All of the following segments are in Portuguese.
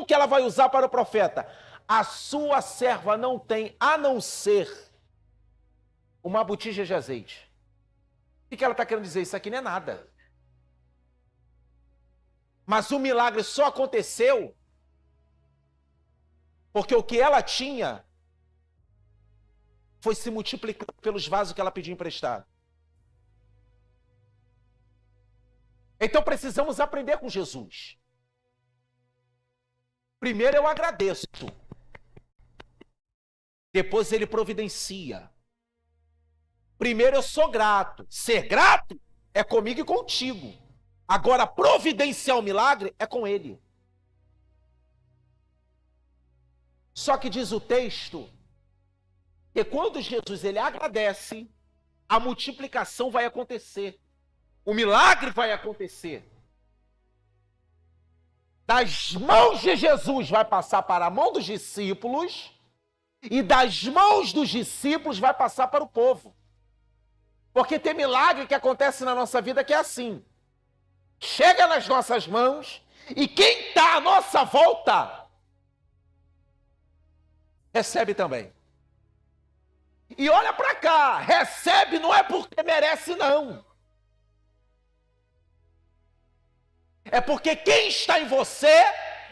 que ela vai usar para o profeta: a sua serva não tem a não ser uma botija de azeite. O que ela está querendo dizer? Isso aqui não é nada. Mas o milagre só aconteceu porque o que ela tinha foi se multiplicando pelos vasos que ela pediu emprestado. Então precisamos aprender com Jesus. Primeiro eu agradeço. Depois ele providencia. Primeiro eu sou grato. Ser grato é comigo e contigo. Agora providenciar o milagre é com ele. Só que diz o texto que quando Jesus ele agradece, a multiplicação vai acontecer. O milagre vai acontecer. Das mãos de Jesus vai passar para a mão dos discípulos e das mãos dos discípulos vai passar para o povo. Porque tem milagre que acontece na nossa vida que é assim. Chega nas nossas mãos e quem está à nossa volta recebe também. E olha para cá, recebe não é porque merece não. É porque quem está em você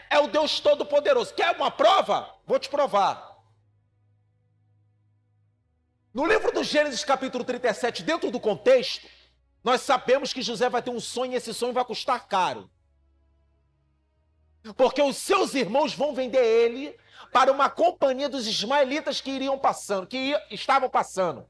é o Deus Todo-Poderoso. Quer uma prova? Vou te provar. No livro do Gênesis, capítulo 37, dentro do contexto, nós sabemos que José vai ter um sonho e esse sonho vai custar caro. Porque os seus irmãos vão vender ele para uma companhia dos ismaelitas que estavam passando.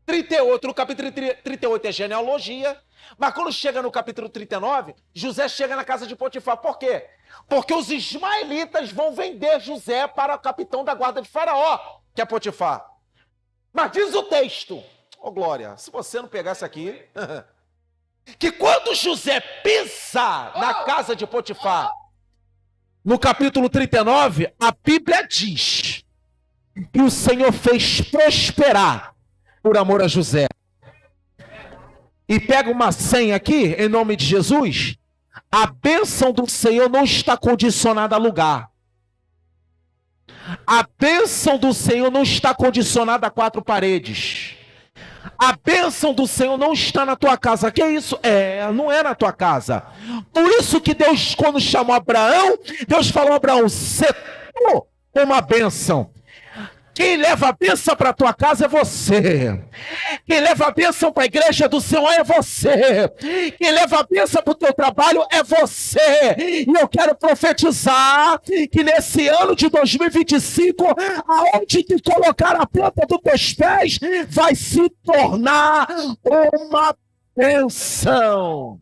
38, no capítulo 38 é genealogia, mas quando chega no capítulo 39, José chega na casa de Potifar. Por quê? Porque os ismaelitas vão vender José para o capitão da guarda de Faraó, que é Potifar. Mas diz o texto, glória, se você não pegasse aqui, que quando José pisa na casa de Potifar, no capítulo 39, a Bíblia diz que o Senhor fez prosperar por amor a José. E pega uma senha aqui, em nome de Jesus. A bênção do Senhor não está condicionada a lugar. A bênção do Senhor não está condicionada a quatro paredes. A bênção do Senhor não está na tua casa. Que é isso? Não é na tua casa. Por isso que Deus, quando chamou Abraão, Deus falou a Abraão: setou uma bênção. Quem leva a bênção para a tua casa é você. Quem leva a bênção para a igreja do Senhor é você. Quem leva a bênção para o teu trabalho é você. E eu quero profetizar que nesse ano de 2025, aonde tu colocar a planta dos teus pés, vai se tornar uma bênção.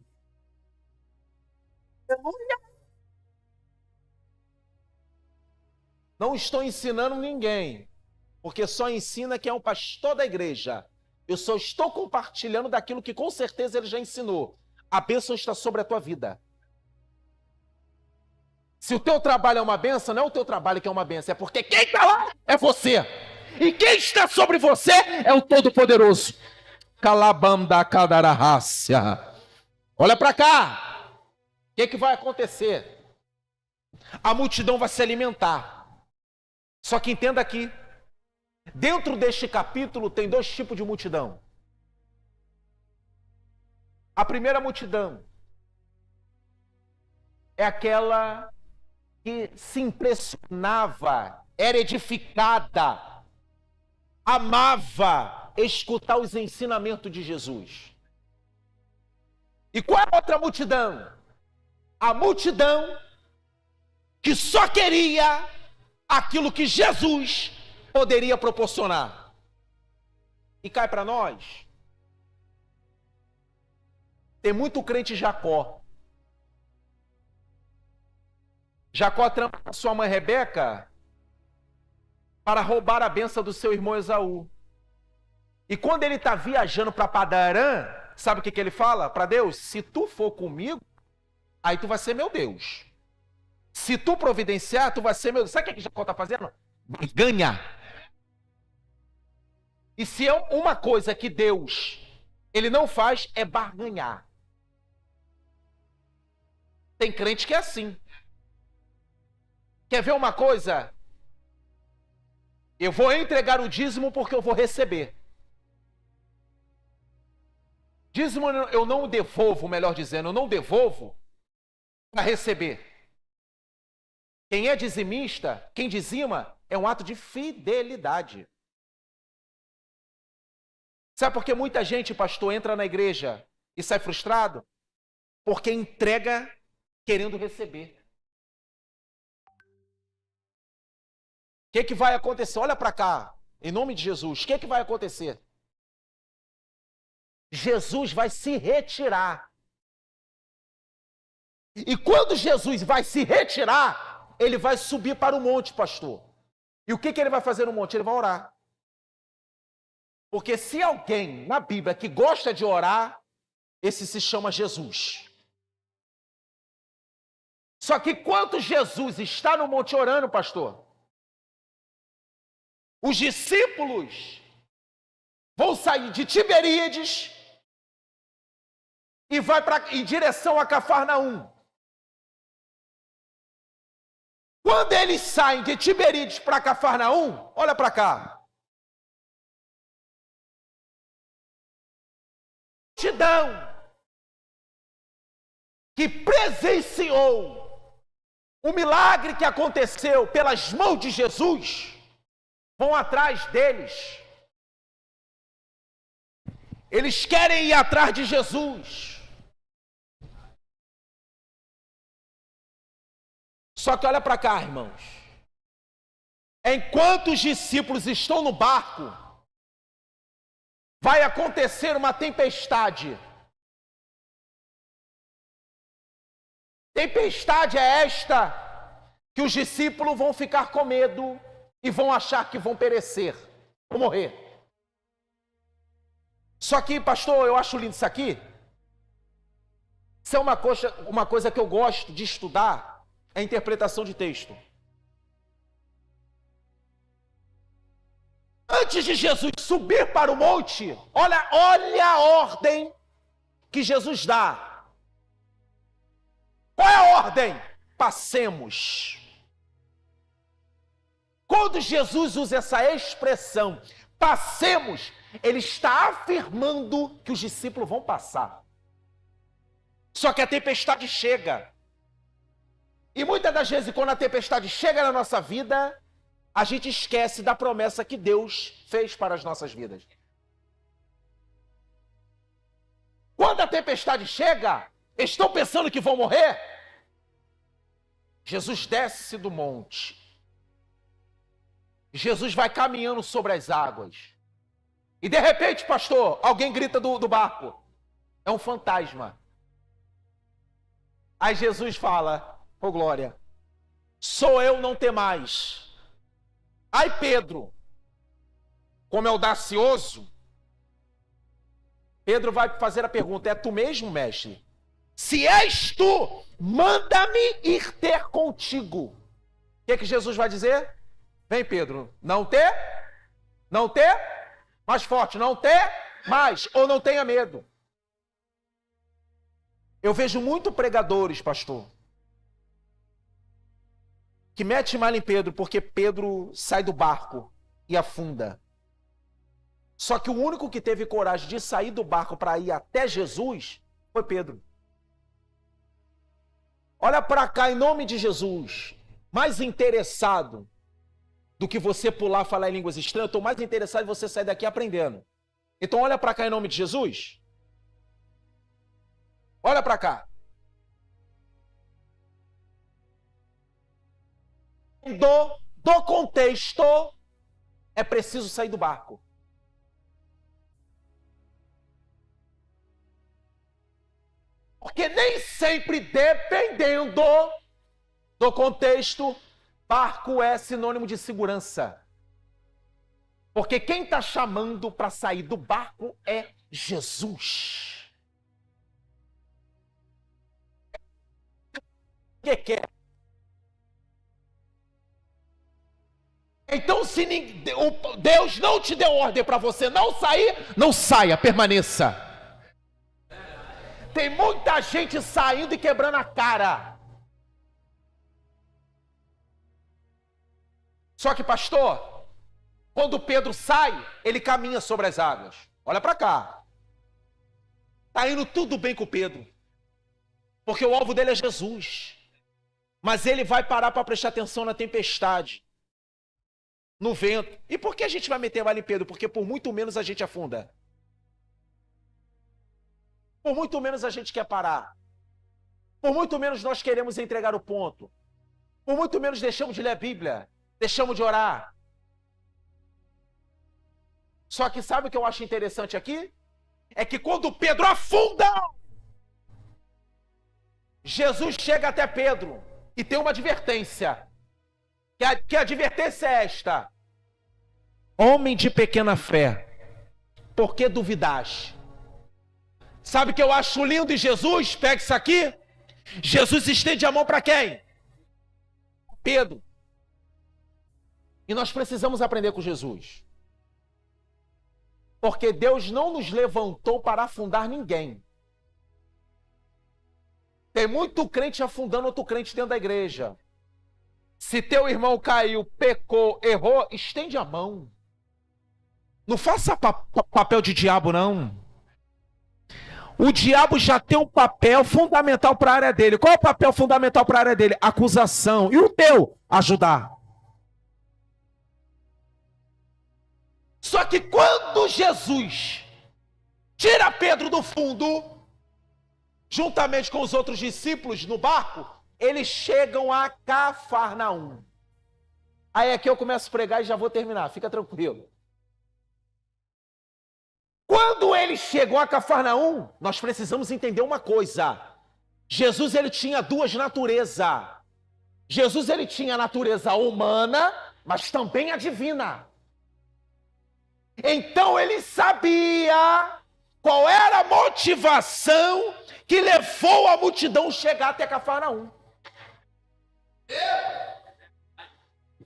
Não estou ensinando ninguém, porque só ensina quem é o pastor da igreja. Eu só estou compartilhando daquilo que com certeza ele já ensinou. A bênção está sobre a tua vida. Se o teu trabalho é uma bênção, não é o teu trabalho que é uma bênção, é porque quem está lá é você. E quem está sobre você é o Todo-Poderoso. Calabanda cadararrácia. Olha para cá. O que vai acontecer? A multidão vai se alimentar. Só que entenda aqui. Dentro deste capítulo tem dois tipos de multidão. A primeira multidão é aquela que se impressionava, era edificada, amava escutar os ensinamentos de Jesus. E qual é a outra multidão? A multidão que só queria aquilo que Jesus poderia proporcionar. E cai para nós. Tem muito crente Jacó. Jacó trampa a sua mãe Rebeca para roubar a bênção do seu irmão Esaú. E quando ele está viajando para Padarã, sabe o que ele fala para Deus? Se tu for comigo, aí tu vai ser meu Deus. Se tu providenciar, tu vai ser meu Deus. Sabe o que Jacó está fazendo? Ganha. E se é uma coisa que Deus ele não faz, é barganhar. Tem crente que é assim. Quer ver uma coisa? Eu vou entregar o dízimo porque eu vou receber. Dízimo eu não devolvo, melhor dizendo, eu não devolvo para receber. Quem é dizimista, quem dizima, é um ato de fidelidade. Sabe por que muita gente, pastor, entra na igreja e sai frustrado? Porque entrega querendo receber. O que vai acontecer? Olha para cá, em nome de Jesus, o que vai acontecer? Jesus vai se retirar. E quando Jesus vai se retirar, ele vai subir para o monte, pastor. E o que ele vai fazer no monte? Ele vai orar. Porque se alguém na Bíblia que gosta de orar, esse se chama Jesus. Só que quando Jesus está no monte orando, pastor, os discípulos vão sair de Tiberíades e vai em direção a Cafarnaum. Quando eles saem de Tiberíades para Cafarnaum, olha para cá. Multidão que presenciou o milagre que aconteceu pelas mãos de Jesus, vão atrás deles. Eles querem ir atrás de Jesus. Só que olha para cá, irmãos. Enquanto os discípulos estão no barco, vai acontecer uma tempestade. Tempestade é esta que os discípulos vão ficar com medo e vão achar que vão perecer, vão morrer. Só que, pastor, eu acho lindo isso aqui. Isso é uma coisa que eu gosto de estudar, é a interpretação de texto. Antes de Jesus subir para o monte, olha a ordem que Jesus dá. Qual é a ordem? Passemos. Quando Jesus usa essa expressão, passemos, ele está afirmando que os discípulos vão passar. Só que a tempestade chega. E muitas das vezes, quando a tempestade chega na nossa vida, a gente esquece da promessa que Deus fez para as nossas vidas. Quando a tempestade chega, estão pensando que vão morrer? Jesus desce do monte. Jesus vai caminhando sobre as águas. E de repente, pastor, alguém grita do barco. É um fantasma. Aí Jesus fala, ô glória, sou eu, não temais. Aí Pedro, como é audacioso, Pedro vai fazer a pergunta, é tu mesmo, mestre? Se és tu, manda-me ir ter contigo. O que Jesus vai dizer? Vem, Pedro, não ter, mais forte, não ter, mais, ou não tenha medo. Eu vejo muito pregadores, pastor, que mete mal em Pedro, porque Pedro sai do barco e afunda. Só que o único que teve coragem de sair do barco para ir até Jesus foi Pedro. Olha para cá, em nome de Jesus, mais interessado do que você pular e falar em línguas estranhas, eu estou mais interessado em você sair daqui aprendendo. Então olha para cá em nome de Jesus. Olha para cá. Do contexto, é preciso sair do barco. Porque nem sempre, dependendo do contexto, barco é sinônimo de segurança. Porque quem está chamando para sair do barco é Jesus. O que é? Então, se Deus não te deu ordem para você não sair, não saia, permaneça. Tem muita gente saindo e quebrando a cara. Só que, pastor, quando Pedro sai, ele caminha sobre as águas. Olha para cá. Está indo tudo bem com Pedro. Porque o alvo dele é Jesus. Mas ele vai parar para prestar atenção na tempestade, no vento. E por que a gente vai meter bala em Pedro? Porque por muito menos a gente afunda. Por muito menos a gente quer parar. Por muito menos nós queremos entregar o ponto. Por muito menos deixamos de ler a Bíblia. Deixamos de orar. Só que sabe o que eu acho interessante aqui? É que quando Pedro afunda, Jesus chega até Pedro e tem uma advertência. Que a advertência é esta: homem de pequena fé, por que duvidaste? Sabe o que eu acho lindo em Jesus? Pega isso aqui. Jesus estende a mão para quem? Pedro. E nós precisamos aprender com Jesus. Porque Deus não nos levantou para afundar ninguém. Tem muito crente afundando outro crente dentro da igreja. Se teu irmão caiu, pecou, errou, estende a mão. Não faça papel de diabo, não. O diabo já tem um papel fundamental para a área dele. Qual é o papel fundamental para a área dele? Acusação. E o teu? Ajudar. Só que quando Jesus tira Pedro do fundo, juntamente com os outros discípulos no barco, eles chegam a Cafarnaum. Aí aqui eu começo a pregar e já vou terminar, fica tranquilo. Quando eles chegam a Cafarnaum, nós precisamos entender uma coisa. Jesus, ele tinha duas naturezas. Jesus, ele tinha a natureza humana, mas também a divina. Então ele sabia qual era a motivação que levou a multidão a chegar até Cafarnaum.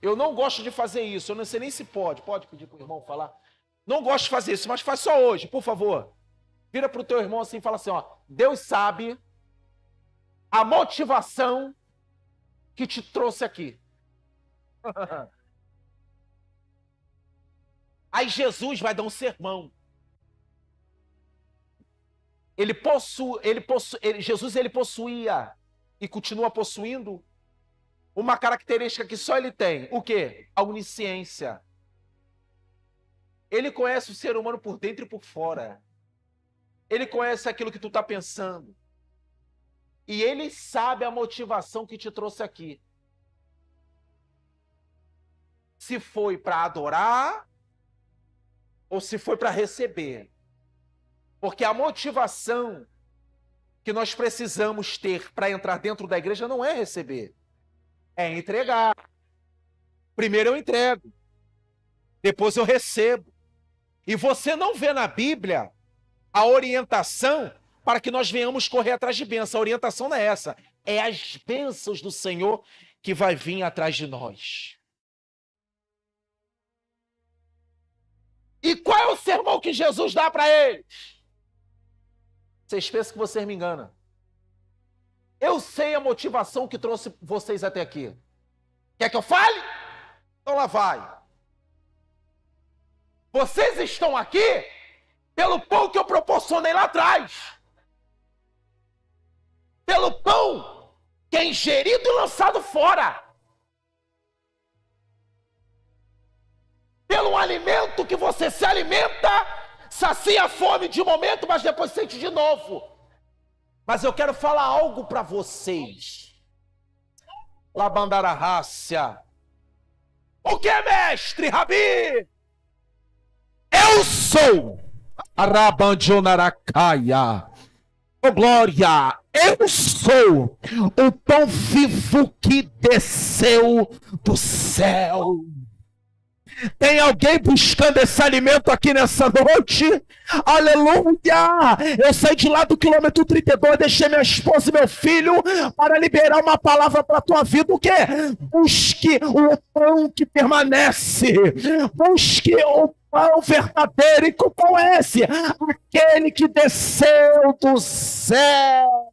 Eu não gosto de fazer isso, eu não sei nem se pode pedir para o irmão falar. Não gosto de fazer isso, mas faz só hoje, por favor. Vira para o teu irmão assim e fala assim, ó, Deus sabe a motivação que te trouxe aqui. Aí Jesus vai dar um sermão. Jesus possuía e continua possuindo uma característica que só ele tem. O quê? A onisciência. Ele conhece o ser humano por dentro e por fora. Ele conhece aquilo que tu está pensando. E ele sabe a motivação que te trouxe aqui. Se foi para adorar ou se foi para receber. Porque a motivação que nós precisamos ter para entrar dentro da igreja não é receber, é entregar. Primeiro eu entrego, depois eu recebo. E você não vê na Bíblia a orientação para que nós venhamos correr atrás de bênção. A orientação não é essa, é as bênçãos do Senhor que vai vir atrás de nós. E qual é o sermão que Jesus dá para eles? Vocês pensam que vocês me enganam. Eu sei a motivação que trouxe vocês até aqui. Quer que eu fale? Então lá vai. Vocês estão aqui pelo pão que eu proporcionei lá atrás. Pelo pão que é ingerido e lançado fora. Pelo alimento que você se alimenta, sacia a fome de momento, mas depois sente de novo. Mas eu quero falar algo para vocês. Labandararrácia. O que é, mestre, Rabi? Eu sou Arabandionaracaia. Oh, glória! Eu sou o pão vivo que desceu do céu. Tem alguém buscando esse alimento aqui nessa noite? Aleluia! Eu saí de lá do quilômetro 32, deixei minha esposa e meu filho para liberar uma palavra para a tua vida. O quê? Busque o pão que permanece. Busque o pão verdadeiro. E qual é esse? Aquele que desceu do céu.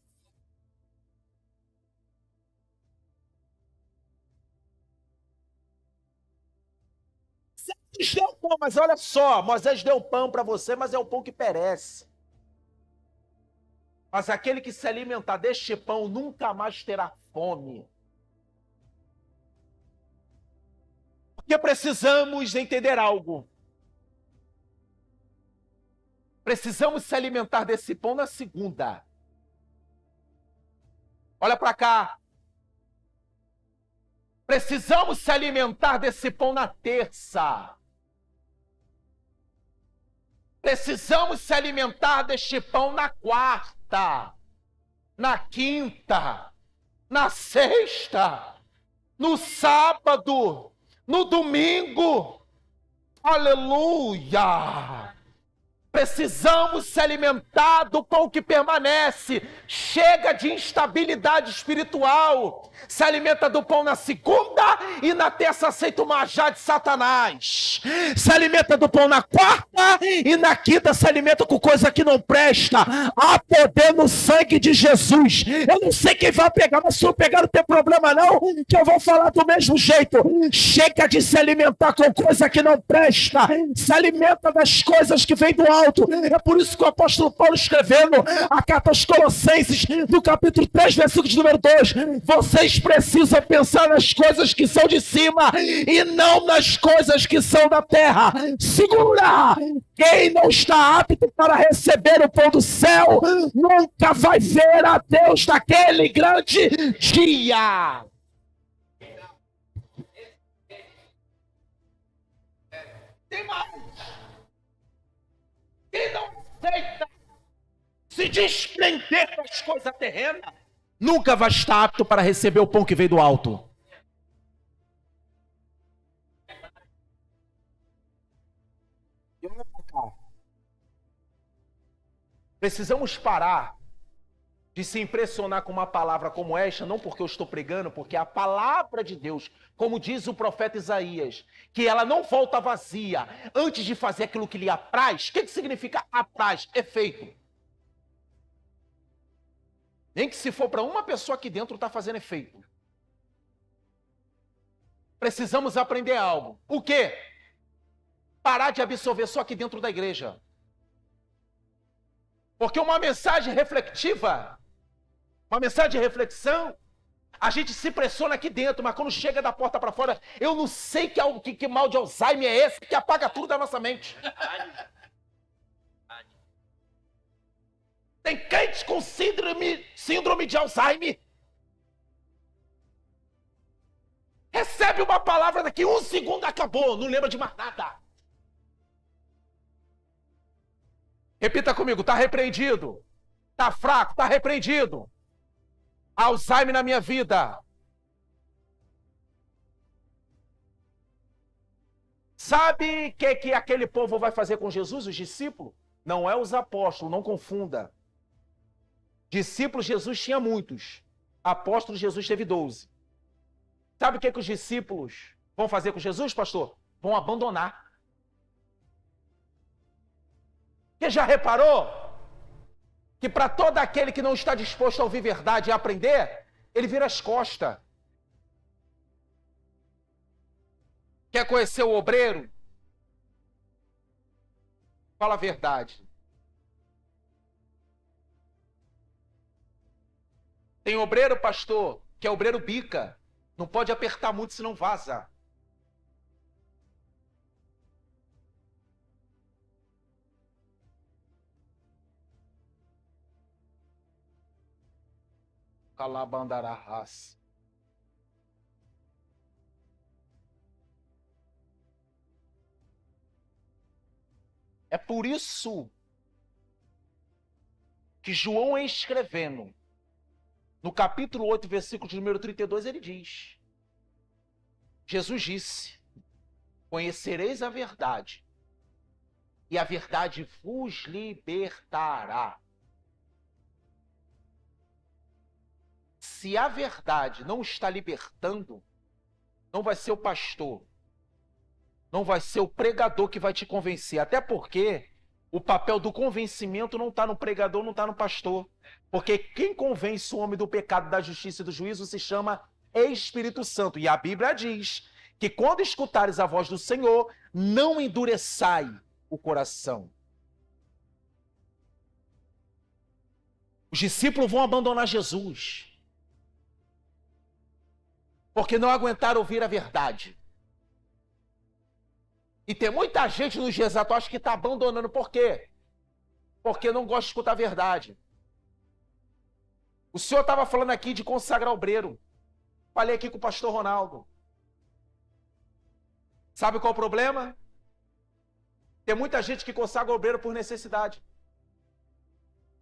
Moisés deu pão, mas olha só, Moisés deu pão para você, mas é o pão que perece. Mas aquele que se alimentar deste pão nunca mais terá fome. Porque precisamos entender algo. Precisamos se alimentar desse pão na segunda. Olha para cá. Precisamos se alimentar desse pão na terça. Precisamos se alimentar deste pão na quarta, na quinta, na sexta, no sábado, no domingo. Aleluia! Precisamos se alimentar do pão que permanece. Chega de instabilidade espiritual. Se alimenta do pão na segunda e na terça aceita o manjar de Satanás. Se alimenta do pão na quarta e na quinta se alimenta com coisa que não presta. Há poder no sangue de Jesus. Eu não sei quem vai pegar, mas se eu pegar não tem problema não, que eu vou falar do mesmo jeito. Chega de se alimentar com coisa que não presta. Se alimenta das coisas que vêm do alto. É por isso que o apóstolo Paulo escrevendo a carta aos Colossenses, no capítulo 3, versículo de número 2, vocês precisam pensar nas coisas que são de cima e não nas coisas que são da terra. Segura! Quem não está apto para receber o pão do céu nunca vai ver a Deus naquele grande dia. Tem mais. Quem não aceita se desprender das coisas terrenas, nunca vai estar apto para receber o pão que veio do alto. Precisamos parar de se impressionar com uma palavra como esta, não porque eu estou pregando, porque a palavra de Deus, como diz o profeta Isaías, que ela não volta vazia antes de fazer aquilo que lhe apraz. O que significa apraz? Efeito. Nem que se for para uma pessoa aqui dentro está fazendo efeito. Precisamos aprender algo. O quê? Parar de absorver só aqui dentro da igreja. Porque uma mensagem reflexiva, uma mensagem de reflexão, a gente se pressiona aqui dentro, mas quando chega da porta para fora, eu não sei que mal de Alzheimer é esse que apaga tudo da nossa mente. Tem crente com síndrome de Alzheimer. Recebe uma palavra daqui, um segundo acabou, não lembra de mais nada. Repita comigo, está repreendido. Está fraco, está repreendido. Alzheimer na minha vida. Sabe o que aquele povo vai fazer com Jesus, os discípulos? Não é os apóstolos, não confunda. Discípulos, Jesus tinha muitos. Apóstolos, Jesus teve 12. Sabe o que os discípulos vão fazer com Jesus, pastor? Vão abandonar. Você já reparou que para todo aquele que não está disposto a ouvir verdade e aprender, ele vira as costas? Quer conhecer o obreiro? Fala a verdade. Tem obreiro, pastor, que é obreiro bica. Não pode apertar muito, senão vaza. Calabandararras. É por isso que João, escrevendo, no capítulo 8, versículo de número 32, ele diz: Jesus disse: conhecereis a verdade, e a verdade vos libertará. Se a verdade não está libertando, não vai ser o pastor, não vai ser o pregador que vai te convencer. Até porque o papel do convencimento não está no pregador, não está no pastor. Porque quem convence o homem do pecado, da justiça e do juízo se chama Espírito Santo. E a Bíblia diz que quando escutares a voz do Senhor, não endureçai o coração. Os discípulos vão abandonar Jesus porque não aguentaram ouvir a verdade. E tem muita gente nos dias atuais que está abandonando. Por quê? Porque não gosta de escutar a verdade. O senhor estava falando aqui de consagrar obreiro. Falei aqui com o pastor Ronaldo. Sabe qual é o problema? Tem muita gente que consagra obreiro por necessidade,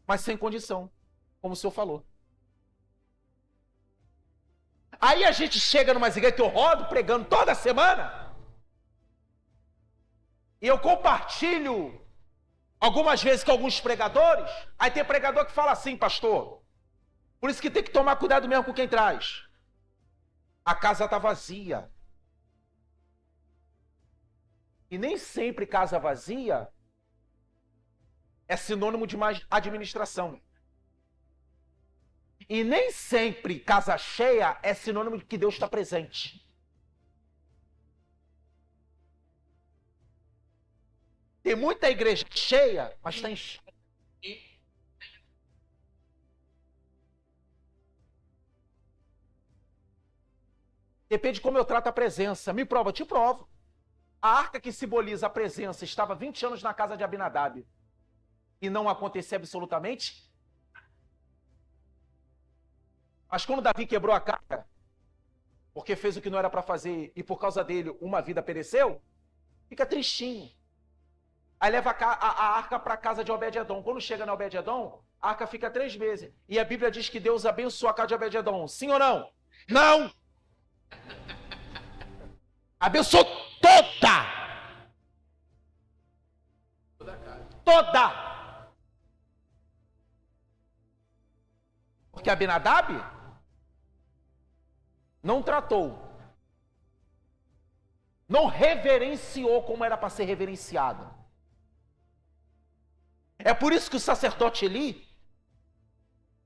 mas sem condição, como o senhor falou. Aí a gente chega numa igreja que eu rodo pregando toda semana, e eu compartilho algumas vezes com alguns pregadores. Aí tem pregador que fala assim: pastor, por isso que tem que tomar cuidado mesmo com quem traz. A casa está vazia. E nem sempre casa vazia é sinônimo de mais administração. E nem sempre casa cheia é sinônimo de que Deus está presente. Tem muita igreja cheia, mas está enchendo. Depende de como eu trato a presença. Me prova, eu te provo. A arca que simboliza a presença estava 20 anos na casa de Abinadab e não acontecia absolutamente. Mas quando Davi quebrou a cara, porque fez o que não era para fazer e por causa dele uma vida pereceu, fica tristinho. Aí leva a arca para a casa de Obed-edom. Quando chega na Obed-edom, a arca fica 3 meses. E a Bíblia diz que Deus abençoou a casa de Obed-edom. Sim ou não? Não! Abençoou toda! Toda! Porque Abinadab não tratou, não reverenciou como era para ser reverenciado. É por isso que o sacerdote Eli,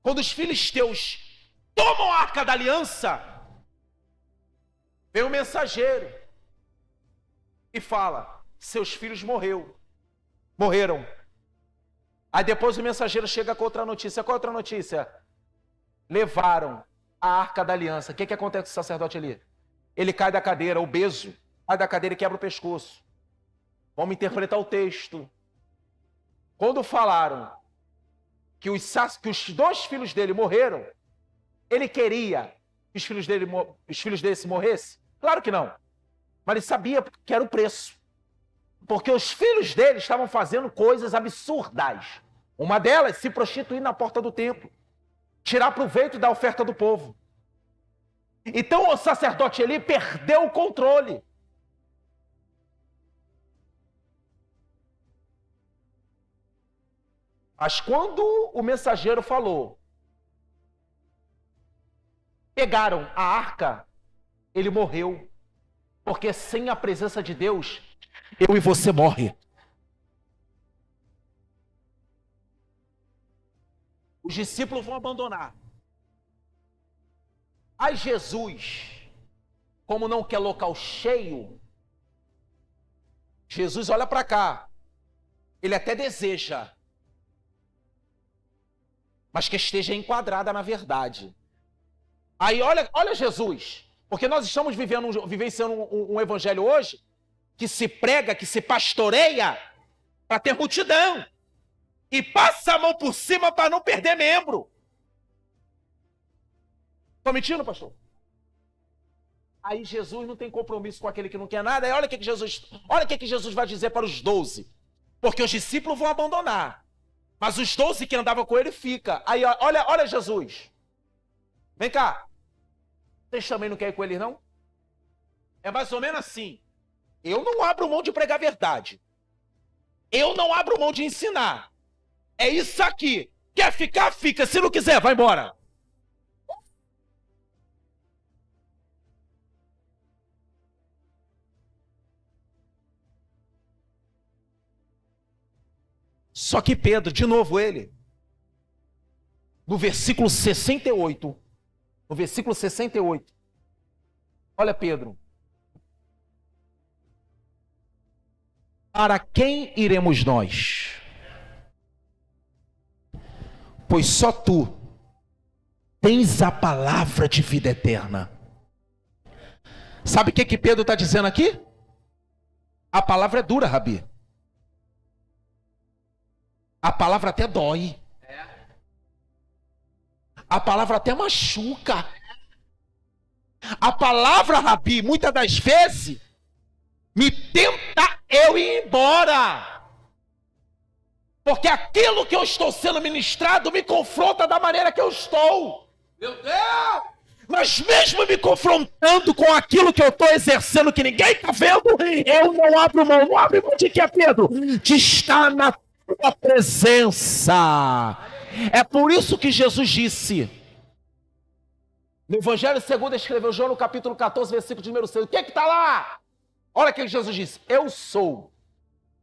quando os filisteus tomam a arca da aliança, vem o mensageiro e fala: seus filhos morreram. Aí depois o mensageiro chega com outra notícia. Qual é a outra notícia? Levaram a arca da aliança. O que acontece com o sacerdote ali? Ele cai da cadeira, obeso, cai da cadeira e quebra o pescoço. Vamos interpretar o texto. Quando falaram que os 2 filhos dele morreram, ele queria que os filhos dele se morressem? Claro que não. Mas ele sabia que era o preço. Porque os filhos dele estavam fazendo coisas absurdas. Uma delas, se prostituir na porta do templo. Tirar proveito da oferta do povo. Então o sacerdote Eli perdeu o controle. Mas quando o mensageiro falou, pegaram a arca, ele morreu. Porque sem a presença de Deus, eu e você morre. Os discípulos vão abandonar. Aí Jesus, como não quer local cheio, Jesus olha para cá. Ele até deseja, mas que esteja enquadrada na verdade. Aí olha Jesus, porque nós estamos vivenciando um evangelho hoje que se prega, que se pastoreia para ter multidão. E passa a mão por cima para não perder membro. Estou mentindo, pastor? Aí Jesus não tem compromisso com aquele que não quer nada. Aí olha o que Jesus vai dizer para os 12. Porque os discípulos vão abandonar. Mas os 12 que andavam com ele fica. Aí olha Jesus. Vem cá. Vocês também não querem ir com ele, não? É mais ou menos assim. Eu não abro mão de pregar a verdade. Eu não abro mão de ensinar. É isso aqui. Quer ficar, fica. Se não quiser, vai embora. Só que Pedro, de novo ele, no versículo 68, olha Pedro. Para quem iremos nós? Pois só tu tens a palavra de vida eterna. Sabe o que Pedro está dizendo aqui? A palavra é dura, Rabi. A palavra até dói. A palavra até machuca. A palavra, Rabi, muitas das vezes, me tenta eu ir embora. Porque aquilo que eu estou sendo ministrado me confronta da maneira que eu estou. Meu Deus! Mas mesmo me confrontando com aquilo que eu estou exercendo, que ninguém está vendo, eu não abro mão. Não abro mão de quê, Pedro? De estar na tua presença. É por isso que Jesus disse, no Evangelho segundo escreveu João no capítulo 14, versículo de número 6. O que está lá? Olha o que Jesus disse. Eu sou.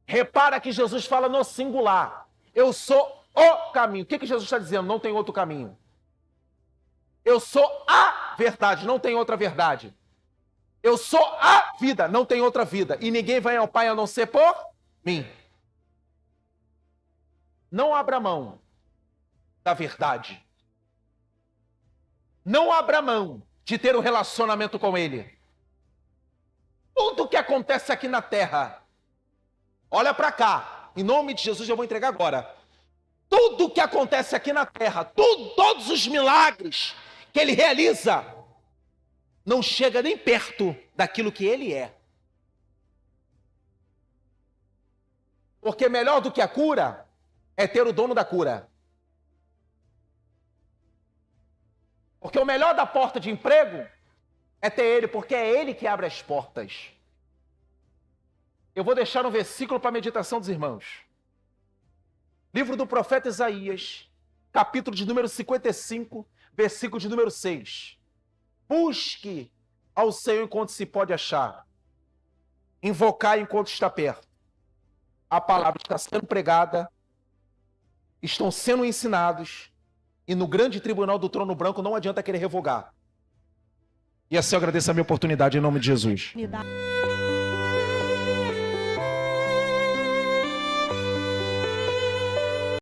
Repara que Jesus fala no singular. Eu sou o caminho. O que Jesus está dizendo? Não tem outro caminho. Eu sou a verdade, não tem outra verdade. Eu sou a vida, não tem outra vida. E ninguém vai ao Pai a não ser por mim. Não abra mão da verdade. Não abra mão de ter um relacionamento com Ele. Tudo que acontece aqui na terra, olha para cá, em nome de Jesus eu vou entregar agora. Tudo que acontece aqui na terra, todos os milagres que Ele realiza, não chega nem perto daquilo que Ele é. Porque melhor do que a cura é ter o dono da cura. Porque o melhor da porta de emprego é ter Ele, porque é Ele que abre as portas. Eu vou deixar um versículo para a meditação dos irmãos. Livro do profeta Isaías, capítulo de número 55, versículo de número 6. Busque ao Senhor enquanto se pode achar. Invocar enquanto está perto. A palavra está sendo pregada, estão sendo ensinados, e no grande tribunal do trono branco não adianta querer revogar. E assim eu agradeço a minha oportunidade em nome de Jesus.